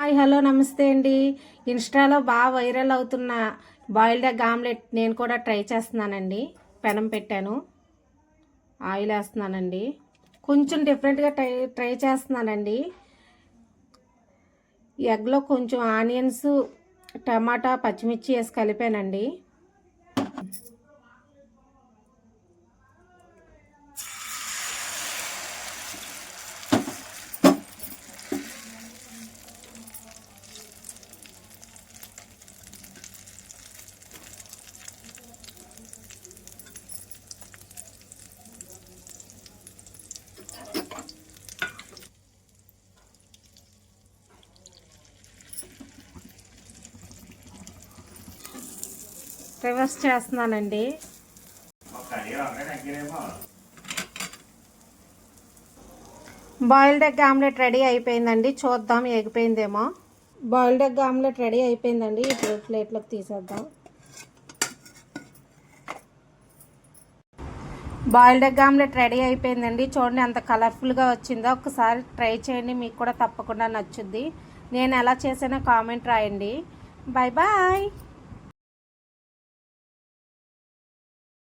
Hi hello నమస్తే అండి. ఇన్స్టాలో బాగా వైరల్ అవుతున్న బాయిల్డ్ ఎగ్ ఆమ్లెట్ నేను కూడా ట్రై చేస్తున్నానండి. పెనం పెట్టాను, ఆయిల్ వేస్తున్నానండి. కొంచెం డిఫరెంట్గా ట్రై చేస్తున్నానండి. ఎగ్లో కొంచెం ఆనియన్స్, టమాటా, పచ్చిమిర్చి వేసి కలిపానండి. రివర్స్ చేస్తున్నానండి. బాయిల్డ్ ఎగ్ ఆమ్లెట్ రెడీ అయిపోయిందండి. చూద్దాం ఎగిపోయిందేమో. బాయిల్డ్ ఎగ్ ఆమ్లెట్ రెడీ అయిపోయిందండి. ఇప్పుడు ప్లేట్లోకి తీసేద్దాం. బాయిల్డ్ ఎగ్ ఆమ్లెట్ రెడీ అయిపోయిందండి. చూడండి ఎంత కలర్ఫుల్గా వచ్చిందో. ఒకసారి ట్రై చేయండి, మీకు కూడా తప్పకుండా నచ్చుద్ది. నేను ఎలా చేసానో కామెంట్ రాయండి. Bye bye.